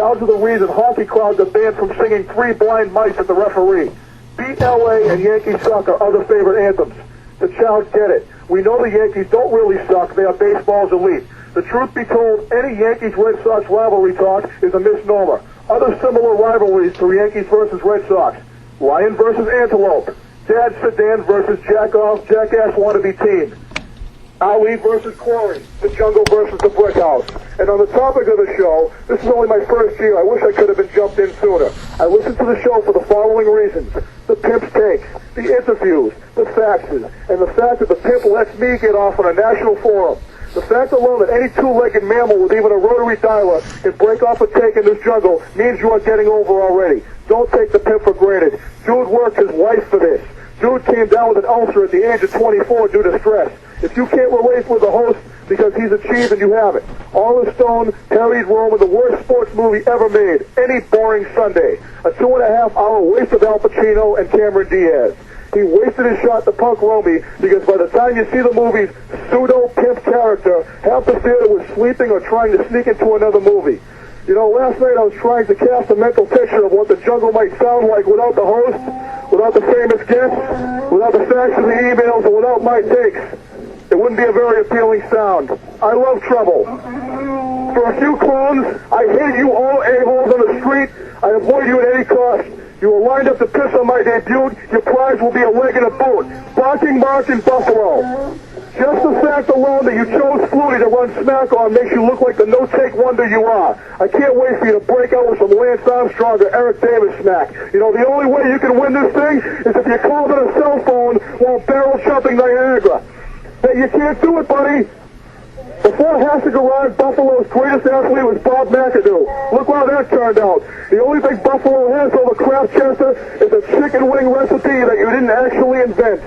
Gouge of the reason hockey crowds are banned from singing Three Blind Mice at the referee. Beat LA and Yankee Suck are other favorite anthems. The Chowds get it. We know the Yankees don't really suck. They are baseball's elite. The truth be told, any Yankees-Red Sox rivalry talk is a misnomer. Other similar rivalries to Yankees versus Red Sox. Lion versus Antelope. Dad Sedan versus Jackoff, Jackass wannabe team. Ali versus Quarry. The Jungle versus the Brick House. And on the topic of the show, this is only my first year. I wish I could have been jumped in sooner. I listened to the show for the following reasons. The pimp's takes, the interviews, the faxes, and the fact that the pimp lets me get off on a national forum. The fact alone that any two-legged mammal with even a rotary dialer can break off a take in this jungle means you are getting over already. Don't take the pimp for granted. Dude worked his life for this. Dude came down with an ulcer at the age of 24 due to stress. If you can't relate with the host because he's achieved and you haven't. Oliver Stone carried Rome in the worst sports movie ever made, Any Boring Sunday. A 2.5-hour waste of Al Pacino and Cameron Diaz. He wasted his shot to punk Romy because by the time you see the movie's pseudo-pimp character, half the theater was sleeping or trying to sneak into another movie. You know, last night I was trying to cast a mental picture of what the jungle might sound like without the host, without the famous guests, without the faxes and the emails, and without my takes. It wouldn't be a very appealing sound. I love trouble. For a few clones, I hate you all a-holes on the street. I avoid you at any cost. You were lined up to piss on my debut. Your prize will be a leg and a boot. Barking Mark in Buffalo. Just the fact alone that you chose Flutie to run Smackoff makes you look like the no-take wonder you are. I can't wait for you to break out with some Lance Armstrong or Eric Davis smack. You know, the only way you can win this thing is if you call it a cell phone while barrel-jumping Niagara. Hey, you can't do it, buddy. Before Hassig arrived, Buffalo's greatest athlete was Bob McAdoo. Look how that turned out. The only thing Buffalo has over Kraft Chester is a chicken wing recipe that you didn't actually invent.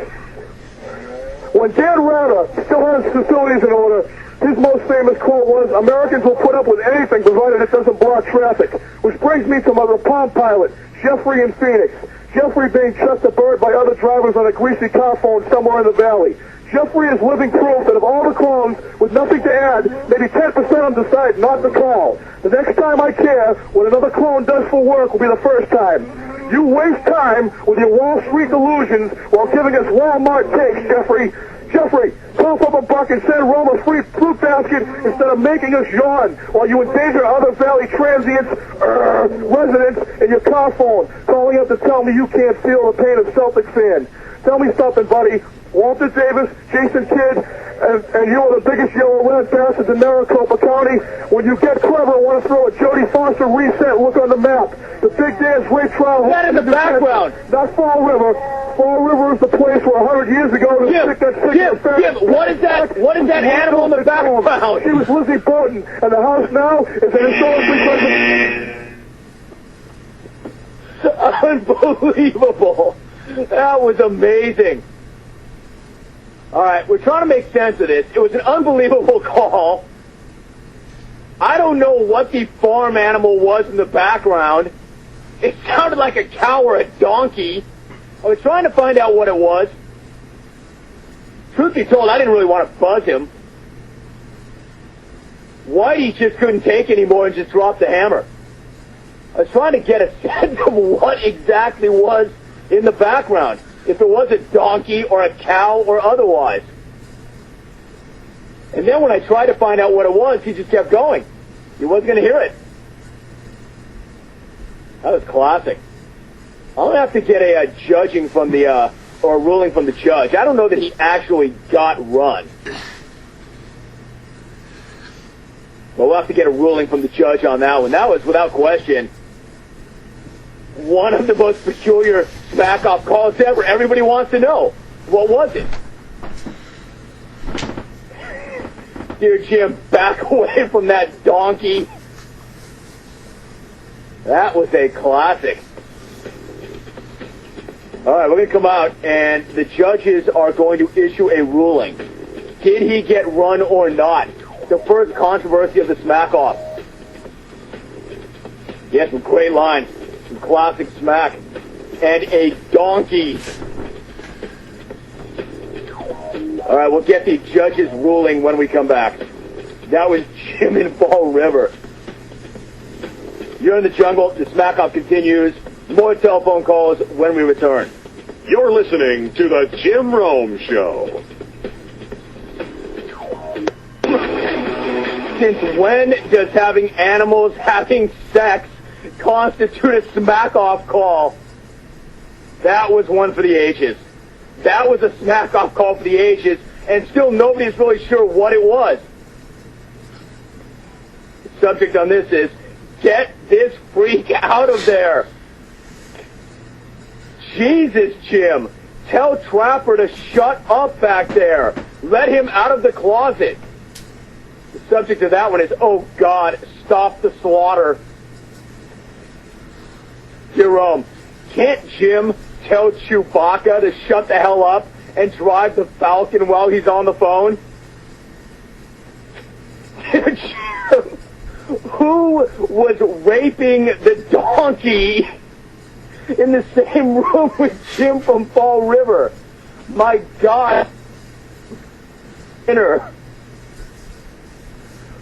When Dan Rather still has facilities in order, his most famous quote was, Americans will put up with anything provided it doesn't block traffic. Which brings me to the Palm pilot, Jeffrey in Phoenix. Jeffrey being chucked a bird by other drivers on a greasy car phone somewhere in the valley. Jeffrey is living proof that of all the clones with nothing to add, maybe 10% of them decide not to call. The next time I care what another clone does for work will be the first time. You waste time with your Wall Street delusions while giving us Walmart takes, Jeffrey. Jeffrey, cough up a buck and send Rome a free fruit basket instead of making us yawn while you endanger other Valley transients, residents, in your car phone, calling up to tell me you can't feel the pain of Celtic fan. Tell me something, buddy. Walter Davis, Jason Kidd, and you are the biggest yellow red bastards in Maricopa County. When you get clever, I want to throw a Jodie Foster reset look on the map. The Big Dance Ray Trial. That in the background. Not Fall River. Fall River is the place where 100 years ago to stick that Jim, what is that? What is that animal in the background? She was Lizzie Bowden, and the house now is an historically Unbelievable. That was amazing. All right, we're trying to make sense of this. It was an unbelievable call. I don't know what the farm animal was in the background. It sounded like a cow or a donkey. I was trying to find out what it was. Truth be told, I didn't really want to buzz him. Whitey just couldn't take anymore and just dropped the hammer. I was trying to get a sense of what exactly was in the background. If it was a donkey or a cow or otherwise. And then when I tried to find out what it was, he just kept going. He wasn't going to hear it. That was classic. I'll have to get a judging from the, or a ruling from the judge. I don't know that he actually got run. But we'll have to get a ruling from the judge on that one. That was, without question, one of the most peculiar Smackoff calls ever. Everybody wants to know. What was it? Dear Jim, back away from that donkey. That was a classic. All right, we're going to come out, and the judges are going to issue a ruling. Did he get run or not? The first controversy of the Smackoff. Yes, some great lines. Some classic smack. And a donkey. All right, we'll get the judge's ruling when we come back. That was Jim in Fall River. You're in the jungle. The Smackoff continues. More telephone calls when we return. You're listening to the Jim Rome Show. Since when does having animals having sex constitute a Smackoff call? That was one for the ages. That was a Smackoff call for the ages, and still nobody's really sure what it was. The subject on this is, get this freak out of there. Jesus, Jim. Tell Trapper to shut up back there. Let him out of the closet. The subject of that one is, oh God, stop the slaughter. Jerome, can't Jim tell Chewbacca to shut the hell up and drive the Falcon while he's on the phone? Jim, who was raping the donkey in the same room with Jim from Fall River? My God.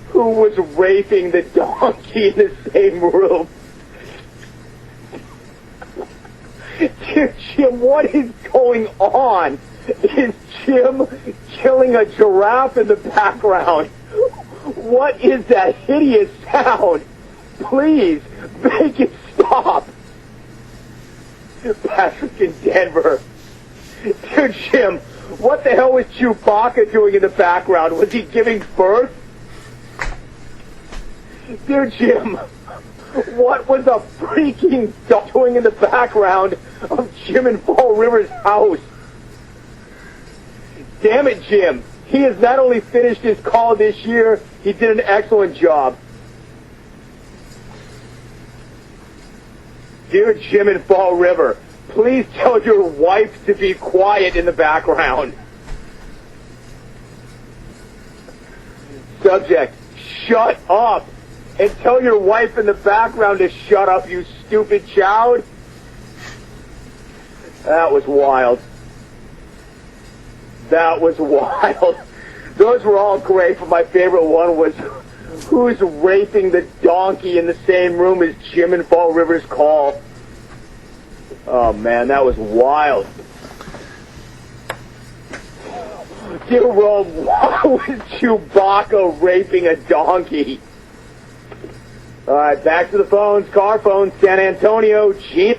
Who was raping the donkey in the same room? Dear Jim, what is going on? Is Jim killing a giraffe in the background? What is that hideous sound? Please, make it stop. Patrick in Denver. Dear Jim, what the hell was Chewbacca doing in the background? Was he giving birth? Dear Jim, what was a freaking dog doing in the background of Jim in Fall River's house? Damn it, Jim. He has not only finished his call this year, he did an excellent job. Dear Jim in Fall River, please tell your wife to be quiet in the background. Subject, shut up. And tell your wife in the background to shut up, you stupid child. That was wild. That was wild. Those were all great, but my favorite one was, who's raping the donkey in the same room as Jim in Fall River's call? Oh, man, that was wild. Dear Rome, why was Chewbacca raping a donkey? All right, back to the phones. Car phones, San Antonio, Jeep.